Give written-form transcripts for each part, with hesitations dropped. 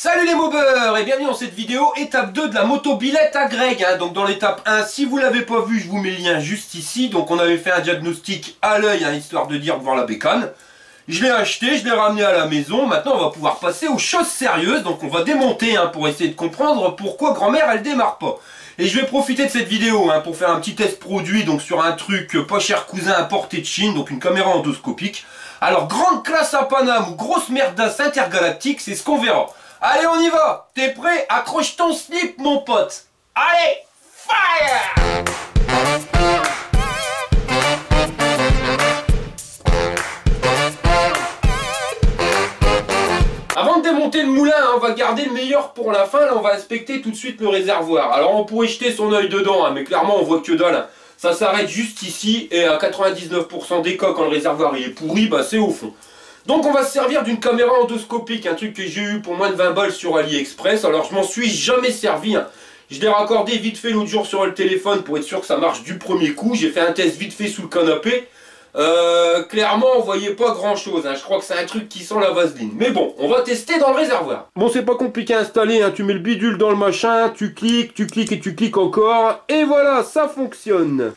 Salut les mobeurs et bienvenue dans cette vidéo, étape 2 de la motobilette à Greg. Donc dans l'étape 1, si vous l'avez pas vu, je vous mets le lien juste ici. Donc on avait fait un diagnostic à l'œil, histoire de dire voir la bécane. Je l'ai acheté, je l'ai ramené à la maison. Maintenant on va pouvoir passer aux choses sérieuses. Donc on va démonter pour essayer de comprendre pourquoi grand-mère elle démarre pas. Et je vais profiter de cette vidéo pour faire un petit test produit donc sur un truc pas cher cousin importé de Chine, donc une caméra endoscopique. Alors grande classe à Paname ou grosse merdasse intergalactique, c'est ce qu'on verra. Allez, on y va. T'es prêt? Accroche ton slip, mon pote. Allez, fire! Avant de démonter le moulin, on va garder le meilleur pour la fin. Là, on va inspecter tout de suite le réservoir. Alors, on pourrait jeter son œil dedans, mais clairement, on voit que dalle. Ça s'arrête juste ici, et à 99% des cas, quand le réservoir il est pourri, c'est au fond. Donc on va se servir d'une caméra endoscopique, un truc que j'ai eu pour moins de 20 balles sur AliExpress. Alors je m'en suis jamais servi. Je l'ai raccordé vite fait l'autre jour sur le téléphone pour être sûr que ça marche du premier coup. J'ai fait un test vite fait sous le canapé. Clairement on voyait pas grand chose. Je crois que c'est un truc qui sent la vaseline. Mais bon, on va tester dans le réservoir. Bon, c'est pas compliqué à installer. Tu mets le bidule dans le machin, tu cliques et tu cliques encore. Et voilà, ça fonctionne.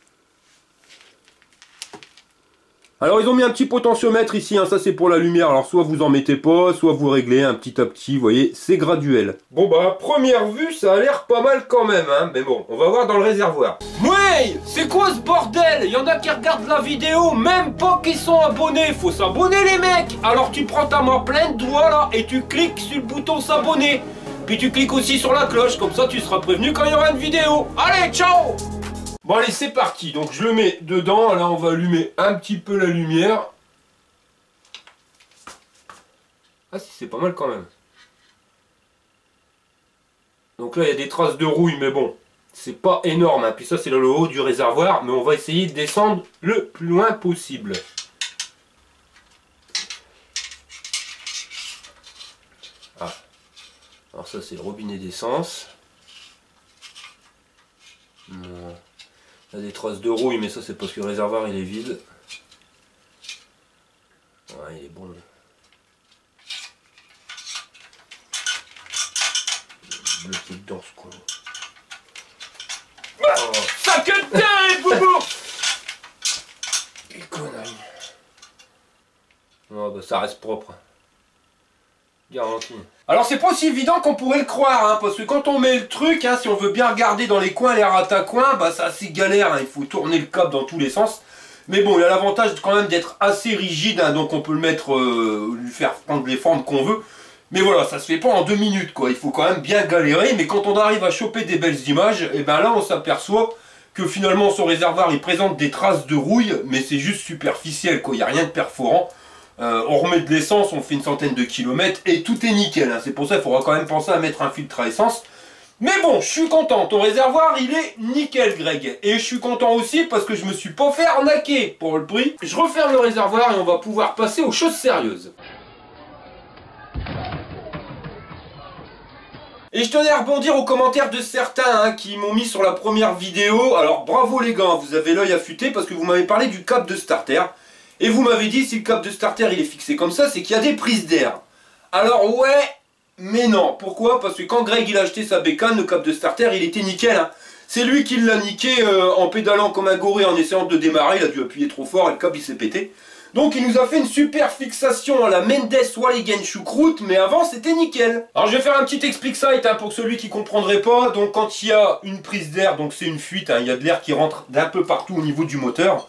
Alors ils ont mis un petit potentiomètre ici, ça c'est pour la lumière, alors soit vous en mettez pas, soit vous réglez petit à petit, vous voyez, c'est graduel. Bon à première vue ça a l'air pas mal quand même, mais bon, on va voir dans le réservoir. Ouais, c'est quoi ce bordel? Il y en a qui regardent la vidéo, même pas qui sont abonnés, faut s'abonner les mecs. Alors tu prends ta main plein de doigts là, et tu cliques sur le bouton s'abonner. Puis tu cliques aussi sur la cloche, comme ça tu seras prévenu quand il y aura une vidéo. Allez, ciao! Bon allez, c'est parti, donc je le mets dedans, là on va allumer un petit peu la lumière. Ah si, c'est pas mal quand même. Donc là il y a des traces de rouille, mais bon, c'est pas énorme, puis ça c'est le haut du réservoir, mais on va essayer de descendre le plus loin possible. Ah, alors ça c'est le robinet d'essence. Il y a des traces de rouille, mais ça c'est parce que le réservoir il est vide. Ouais, il est bon. Bloqué dedans ce con. Oh. Ça que dingue, boubou! Quelle connerie. Oh, ça reste propre. Garantie. Alors c'est pas aussi évident qu'on pourrait le croire, parce que quand on met le truc, si on veut bien regarder dans les coins, les ratacoins, c'est assez galère, il faut tourner le câble dans tous les sens. Mais bon, il a l'avantage quand même d'être assez rigide, donc on peut le mettre, lui faire prendre les formes qu'on veut. Mais voilà, ça se fait pas en 2 minutes, il faut quand même bien galérer, mais quand on arrive à choper des belles images, et là on s'aperçoit que finalement son réservoir il présente des traces de rouille, mais c'est juste superficiel, il n'y a rien de perforant. On remet de l'essence, on fait une centaine de kilomètres et tout est nickel. C'est pour ça qu'il faudra quand même penser à mettre un filtre à essence. Mais bon, je suis content. Ton réservoir, il est nickel, Greg. Et je suis content aussi parce que je me suis pas fait arnaquer pour le prix. Je referme le réservoir et on va pouvoir passer aux choses sérieuses. Et je tenais à rebondir aux commentaires de certains qui m'ont mis sur la première vidéo. Alors bravo les gars, vous avez l'œil affûté parce que vous m'avez parlé du câble de starter. Et vous m'avez dit, si le câble de starter il est fixé comme ça, c'est qu'il y a des prises d'air. Alors ouais, mais non. Pourquoi? Parce que quand Greg il a acheté sa bécane, le câble de starter il était nickel. C'est lui qui l'a niqué en pédalant comme un goré en essayant de démarrer. Il a dû appuyer trop fort et le câble il s'est pété. Donc il nous a fait une super fixation à la Mendes Walligen choucroute, mais avant c'était nickel. Alors je vais faire un petit explique site pour celui qui ne comprendrait pas. Donc quand il y a une prise d'air, donc c'est une fuite, il y a de l'air qui rentre d'un peu partout au niveau du moteur.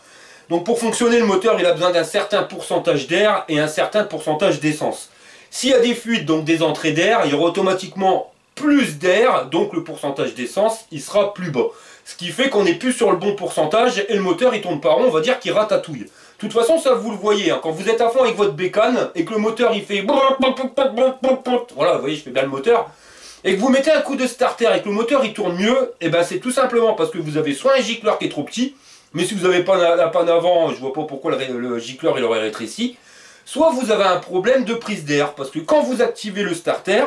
Donc pour fonctionner le moteur il a besoin d'un certain pourcentage d'air et un certain pourcentage d'essence. S'il y a des fuites, donc des entrées d'air, il y aura automatiquement plus d'air, donc le pourcentage d'essence il sera plus bas. Ce qui fait qu'on n'est plus sur le bon pourcentage et le moteur il tourne pas rond, on va dire qu'il ratatouille. De toute façon ça vous le voyez, quand vous êtes à fond avec votre bécane et que le moteur il fait... Voilà, vous voyez je fais bien le moteur. Et que vous mettez un coup de starter et que le moteur il tourne mieux, et c'est tout simplement parce que vous avez soit un gicleur qui est trop petit, mais si vous n'avez pas la panne avant, je vois pas pourquoi le gicleur il aurait rétréci. Soit vous avez un problème de prise d'air, parce que quand vous activez le starter,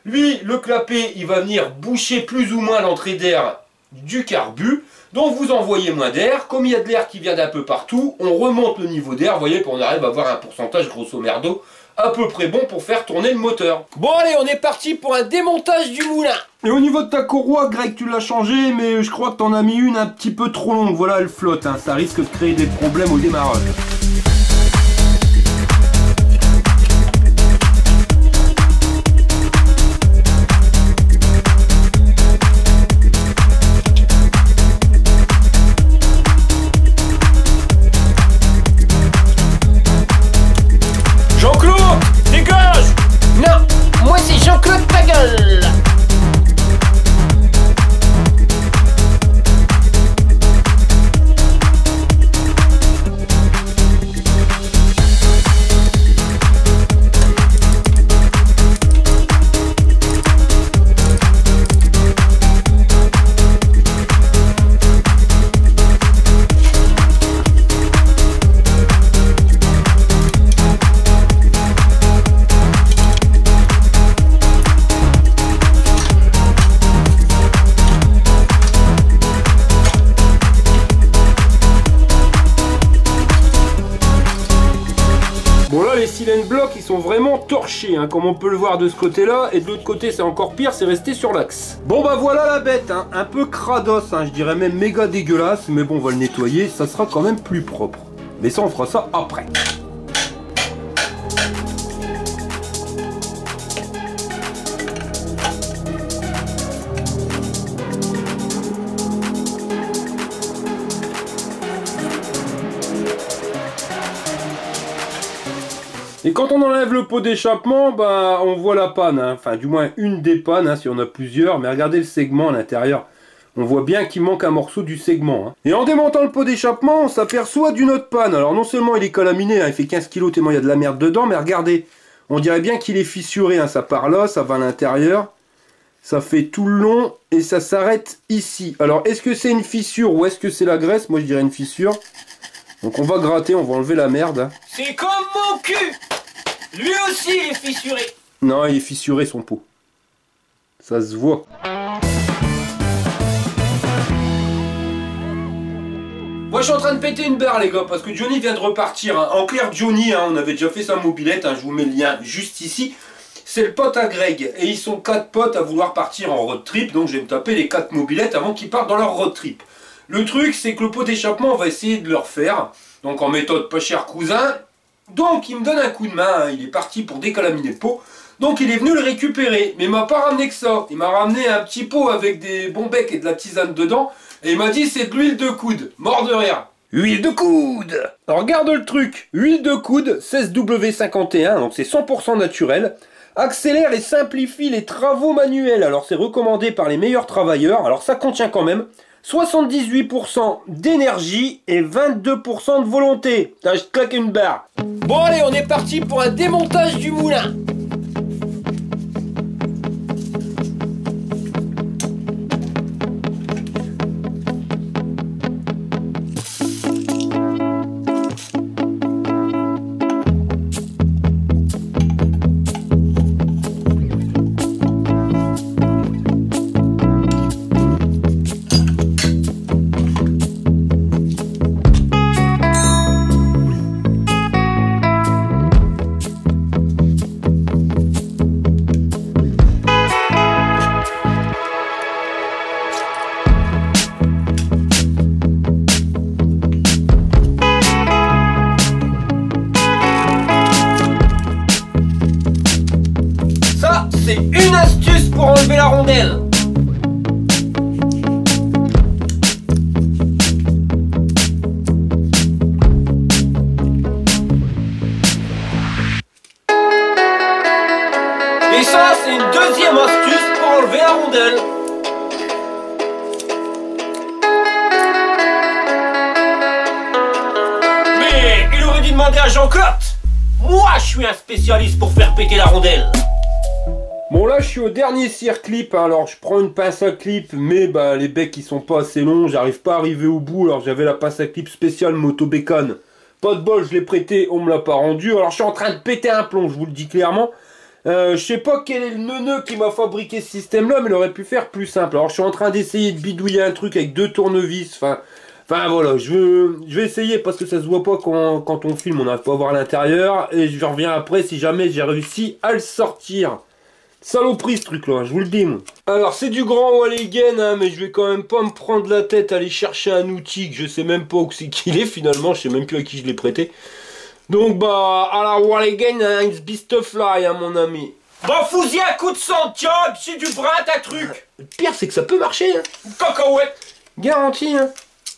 lui, le clapet, il va venir boucher plus ou moins l'entrée d'air du carbu, donc vous envoyez moins d'air. Comme il y a de l'air qui vient d'un peu partout, on remonte le niveau d'air, vous voyez, qu'on arrive à avoir un pourcentage grosso merdo à peu près bon pour faire tourner le moteur. Bon allez, on est parti pour un démontage du moulin. Et au niveau de ta courroie, Greg, tu l'as changé, mais je crois que t'en as mis une un petit peu trop longue. Voilà, elle flotte, hein. Ça risque de créer des problèmes au démarrage. Bon là les silent blocks ils sont vraiment torchés hein, comme on peut le voir de ce côté là, et de l'autre côté c'est encore pire, c'est resté sur l'axe. Bon bah voilà la bête, hein, un peu crados, hein, je dirais même méga dégueulasse, mais bon on va le nettoyer, ça sera quand même plus propre. Mais ça on fera ça après. Et quand on enlève le pot d'échappement, bah on voit la panne, hein. Enfin du moins une des pannes, hein, si on a plusieurs, mais regardez le segment à l'intérieur. On voit bien qu'il manque un morceau du segment. Hein. Et en démontant le pot d'échappement, on s'aperçoit d'une autre panne. Alors non seulement il est calaminé, hein, il fait 15 kg tellement il y a de la merde dedans, mais regardez, on dirait bien qu'il est fissuré, hein, ça part là, ça va à l'intérieur, ça fait tout le long et ça s'arrête ici. Alors est-ce que c'est une fissure ou est-ce que c'est la graisse? Moi je dirais une fissure. Donc on va gratter, on va enlever la merde. Hein. C'est comme mon cul! Lui aussi il est fissuré! Non, il est fissuré son pot. Ça se voit. Moi je suis en train de péter une barre les gars, parce que Johnny vient de repartir. Hein. En clair Johnny, hein, on avait déjà fait sa mobilette, hein, je vous mets le lien juste ici. C'est le pote à Greg, et ils sont 4 potes à vouloir partir en road trip, donc je vais me taper les 4 mobilettes avant qu'ils partent dans leur road trip. Le truc c'est que le pot d'échappement on va essayer de le refaire, donc en méthode pas cher cousin. Donc il me donne un coup de main, hein. Il est parti pour décalaminer le pot. Donc il est venu le récupérer, mais il m'a pas ramené que ça. Il m'a ramené un petit pot avec des bons becs et de la tisane dedans. Et il m'a dit c'est de l'huile de coude, mort de rire. Huile de coude. Alors regarde le truc, huile de coude 16W51, donc c'est 100% naturel. Accélère et simplifie les travaux manuels. Alors c'est recommandé par les meilleurs travailleurs. Alors ça contient quand même 78% d'énergie et 22% de volonté. Là, je claque une barre. Bon allez, on est parti pour un démontage du moulin. C'est une astuce pour enlever la rondelle. Et ça, c'est une deuxième astuce pour enlever la rondelle. Mais il aurait dû demander à Jean-Claude. Moi, je suis un spécialiste pour faire péter la rondelle. Bon là je suis au dernier circlip, hein. Alors je prends une pince à clip, mais bah les becs ils sont pas assez longs, j'arrive pas à arriver au bout, alors j'avais la pince à clip spéciale moto bécane. Pas de bol, je l'ai prêté, on me l'a pas rendu, alors je suis en train de péter un plomb, je vous le dis clairement. Je sais pas quel est le neuneu qui m'a fabriqué ce système là, mais il aurait pu faire plus simple. Alors je suis en train d'essayer de bidouiller un truc avec 2 tournevis, enfin Enfin voilà, je vais essayer parce que ça se voit pas quand on filme, on n'arrive pas à voir l'intérieur. Et je reviens après si jamais j'ai réussi à le sortir. Saloperie ce truc là, je vous le dis moi. Alors c'est du grand Walligen, hein, mais je vais quand même pas me prendre la tête à aller chercher un outil que je sais même pas où c'est qu'il est finalement, je sais même plus à qui je l'ai prêté. Donc bah, à la Walligen, hein, it's bistfly hein, mon ami. Bah fous-y un coup de Santiago, c'est du brin ta truc. Le pire c'est que ça peut marcher hein. Cacahuète. Garanti hein.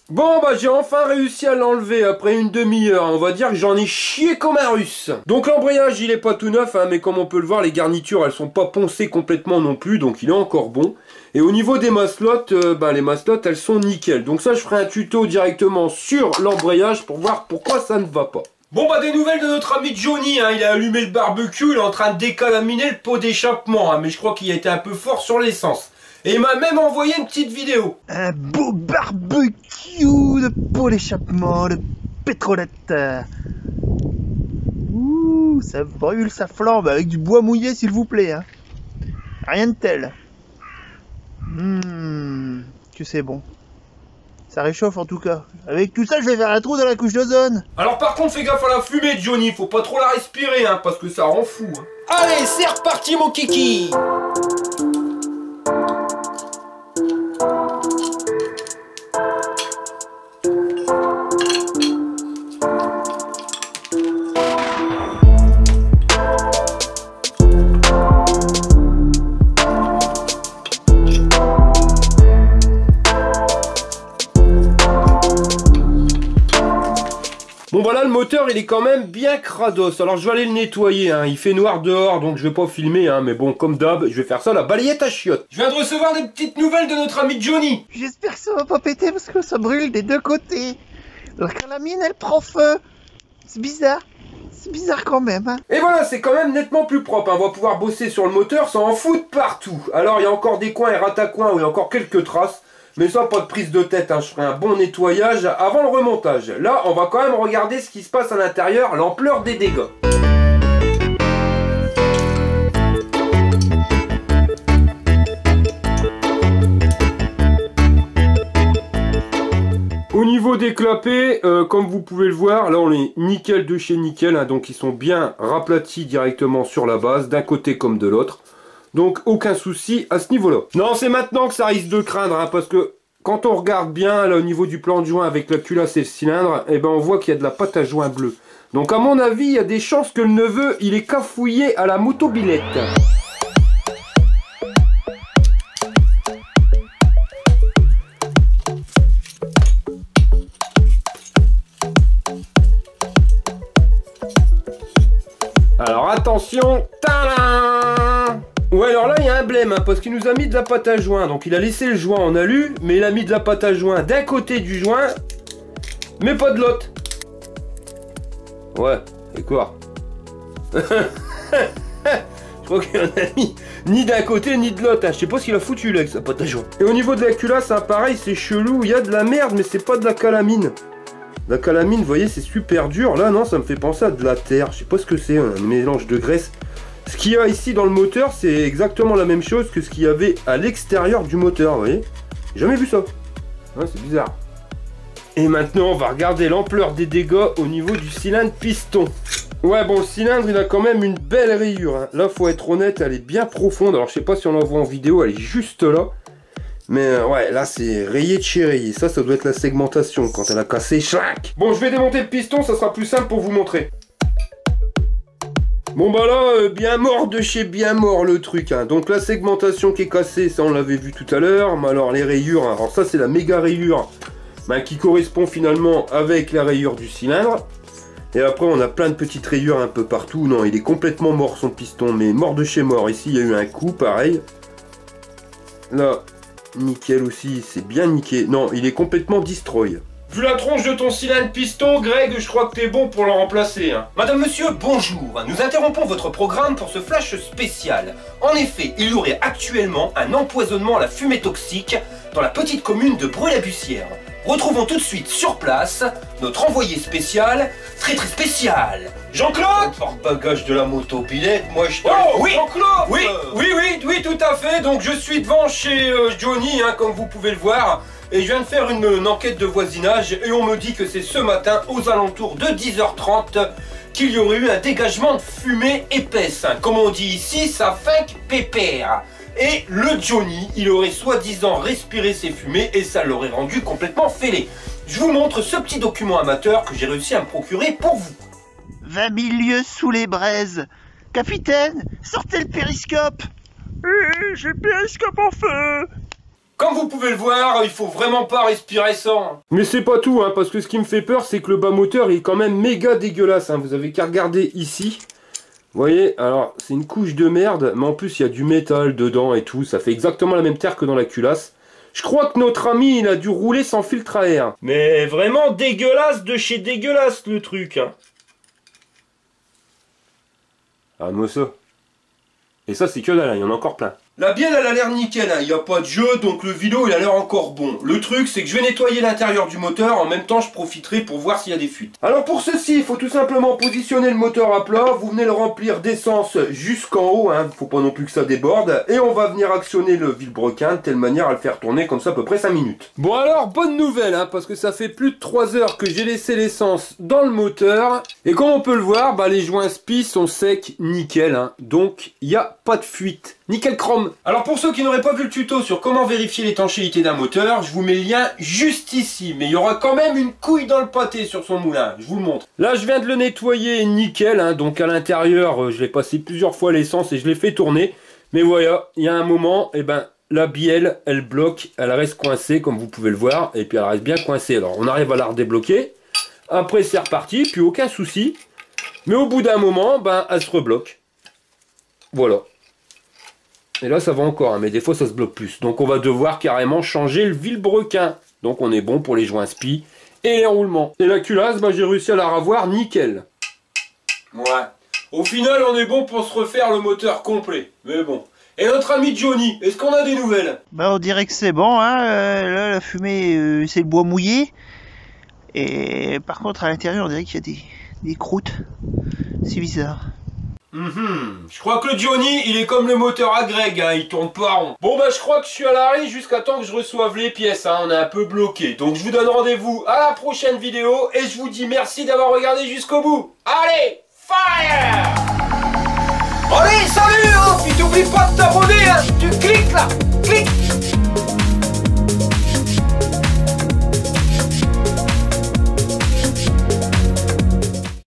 Bon bah j'ai enfin réussi à l'enlever après une demi-heure, on va dire que j'en ai chié comme un russe. Donc l'embrayage il est pas tout neuf hein, mais comme on peut le voir les garnitures elles sont pas poncées complètement non plus, donc il est encore bon. Et au niveau des maslottes, les maslottes elles sont nickel. Donc ça je ferai un tuto directement sur l'embrayage pour voir pourquoi ça ne va pas. Bon bah des nouvelles de notre ami Johnny, hein. Il a allumé le barbecue, il est en train de décalaminer le pot d'échappement, hein. Mais je crois qu'il a été un peu fort sur l'essence. Et il m'a même envoyé une petite vidéo. Un beau barbecue de pot d'échappement, de pétrolette. Ouh, ça brûle, ça flambe, avec du bois mouillé s'il vous plaît. Hein. Rien de tel. Que c'est bon. Ça réchauffe en tout cas. Avec tout ça, je vais faire un trou dans la couche d'ozone. Alors par contre, fais gaffe à la fumée, Johnny. Faut pas trop la respirer, hein, parce que ça rend fou. Hein. Allez, c'est reparti mon kiki. Bon bah là le moteur il est quand même bien crados, alors je vais aller le nettoyer, hein. Il fait noir dehors donc je vais pas filmer, hein. Mais bon comme d'hab je vais faire ça à la balayette à chiottes. Je viens de recevoir des petites nouvelles de notre ami Johnny. J'espère que ça va pas péter parce que ça brûle des deux côtés. La calamine elle prend feu. C'est bizarre quand même hein. Et voilà c'est quand même nettement plus propre, hein. On va pouvoir bosser sur le moteur sans en foutre partout. Alors il y a encore des coins et ratacoins où il y a encore quelques traces. Mais ça, pas de prise de tête, hein. Je ferai un bon nettoyage avant le remontage. Là, on va quand même regarder ce qui se passe à l'intérieur, l'ampleur des dégâts. Au niveau des clapets, comme vous pouvez le voir, là on est nickel de chez nickel, hein, donc ils sont bien raplatis directement sur la base, d'un côté comme de l'autre. Donc aucun souci à ce niveau-là. Non, c'est maintenant que ça risque de craindre, hein, parce que quand on regarde bien là au niveau du plan de joint avec la culasse et le cylindre, eh ben on voit qu'il y a de la pâte à joint bleue. Donc à mon avis, il y a des chances que le neveu, il est cafouillé à la motobilette. Alors attention, tadam! Ouais alors là il y a un blême hein, parce qu'il nous a mis de la pâte à joint. Donc il a laissé le joint en alu, mais il a mis de la pâte à joint d'un côté du joint, mais pas de l'autre. Ouais, et quoi? Je crois qu'il en a mis ni d'un côté ni de l'autre, hein. Je sais pas ce qu'il a foutu là avec sa pâte à joint. Et au niveau de la culasse, hein, pareil, c'est chelou, il y a de la merde, mais c'est pas de la calamine. La calamine, vous voyez, c'est super dur. Là, non, ça me fait penser à de la terre. Je sais pas ce que c'est, un mélange de graisse. Ce qu'il y a ici dans le moteur, c'est exactement la même chose que ce qu'il y avait à l'extérieur du moteur, vous voyez. J'ai jamais vu ça. Ouais, c'est bizarre. Et maintenant, on va regarder l'ampleur des dégâts au niveau du cylindre piston. Ouais, bon, le cylindre, il a quand même une belle rayure, hein. Là, faut être honnête, elle est bien profonde. Alors, je sais pas si on la voit en vidéo, elle est juste là. Mais ouais, là, c'est rayé de chez rayé. Ça doit être la segmentation. Quand elle a cassé, chlac. Bon, je vais démonter le piston, ça sera plus simple pour vous montrer. Bon bah là, bien mort de chez bien mort le truc, hein. Donc la segmentation qui est cassée, ça on l'avait vu tout à l'heure. Mais alors les rayures, hein. Alors ça c'est la méga rayure qui correspond finalement avec la rayure du cylindre. Et après on a plein de petites rayures un peu partout. Non, il est complètement mort son piston, mais mort de chez mort. Ici il y a eu un coup, pareil. Là, nickel aussi, c'est bien niqué. Non, il est complètement destroy. Vu la tronche de ton cylindre piston, Greg, je crois que t'es bon pour le remplacer. Hein. Madame, monsieur, bonjour. Nous interrompons votre programme pour ce flash spécial. En effet, il y aurait actuellement un empoisonnement à la fumée toxique dans la petite commune de Bruy-la-Bussière. Retrouvons tout de suite sur place notre envoyé spécial, très spécial, Jean-Claude. Porte-bagages de la motobilette, moi je te... Oh oui, Jean-Claude. Oui, tout à fait. Donc je suis devant chez Johnny, hein, comme vous pouvez le voir. Et je viens de faire une enquête de voisinage et on me dit que c'est ce matin, aux alentours de 10h30, qu'il y aurait eu un dégagement de fumée épaisse. Comme on dit ici, ça funk pépère. Et le Johnny, il aurait soi-disant respiré ces fumées et ça l'aurait rendu complètement fêlé. Je vous montre ce petit document amateur que j'ai réussi à me procurer pour vous. 20 000 lieues sous les braises. Capitaine, sortez le périscope. J'ai le périscope en feu. Comme vous pouvez le voir, il faut vraiment pas respirer ça. Mais c'est pas tout, hein, parce que ce qui me fait peur, c'est que le bas moteur il est quand même méga dégueulasse. Hein. Vous avez qu'à regarder ici. Vous voyez, alors c'est une couche de merde, mais en plus il y a du métal dedans et tout. Ça fait exactement la même terre que dans la culasse. Je crois que notre ami il a dû rouler sans filtre à air. Mais vraiment dégueulasse de chez dégueulasse le truc. Hein. Ah, moi ça. Et ça c'est que dalle, il y en a encore plein. La bielle elle a l'air nickel, hein. Il n'y a pas de jeu, donc le vélo il a l'air encore bon. Le truc c'est que je vais nettoyer l'intérieur du moteur, en même temps je profiterai pour voir s'il y a des fuites. Alors pour ceci, il faut tout simplement positionner le moteur à plat, vous venez le remplir d'essence jusqu'en haut, hein. Faut pas non plus que ça déborde, et on va venir actionner le vilebrequin de telle manière à le faire tourner comme ça à peu près 5 minutes. Bon alors, bonne nouvelle, hein, parce que ça fait plus de 3 heures que j'ai laissé l'essence dans le moteur, et comme on peut le voir, bah, les joints spi sont secs, nickel, hein. Donc il n'y a pas de fuite. Nickel chrome. Alors pour ceux qui n'auraient pas vu le tuto sur comment vérifier l'étanchéité d'un moteur, je vous mets le lien juste ici. Mais il y aura quand même une couille dans le pâté sur son moulin, je vous le montre. Là je viens de le nettoyer nickel, hein, donc à l'intérieur je l'ai passé plusieurs fois l'essence et je l'ai fait tourner. Mais voilà, il y a un moment, et ben la bielle elle bloque, elle reste coincée comme vous pouvez le voir. Et puis elle reste bien coincée, alors on arrive à la redébloquer. Après c'est reparti, puis aucun souci. Mais au bout d'un moment, ben elle se rebloque. Voilà. Et là ça va encore, hein, mais des fois ça se bloque plus. Donc on va devoir carrément changer le vilebrequin. Donc on est bon pour les joints spi et les roulements. Et la culasse, bah, j'ai réussi à la ravoir nickel. Ouais. Au final on est bon pour se refaire le moteur complet. Mais bon. Et notre ami Johnny, est-ce qu'on a des nouvelles? Bah on dirait que c'est bon, hein. Là la fumée, c'est le bois mouillé. Et par contre à l'intérieur on dirait qu'il y a des croûtes. C'est bizarre. Je crois que le Johnny, il est comme le moteur à Greg, hein, il tourne pas rond. Bon bah je crois que je suis à l'arrêt jusqu'à temps que je reçoive les pièces, hein, on est un peu bloqué. Donc je vous donne rendez-vous à la prochaine vidéo et je vous dis merci d'avoir regardé jusqu'au bout. Allez, fire! Allez, salut, hein, puis t'oublies pas de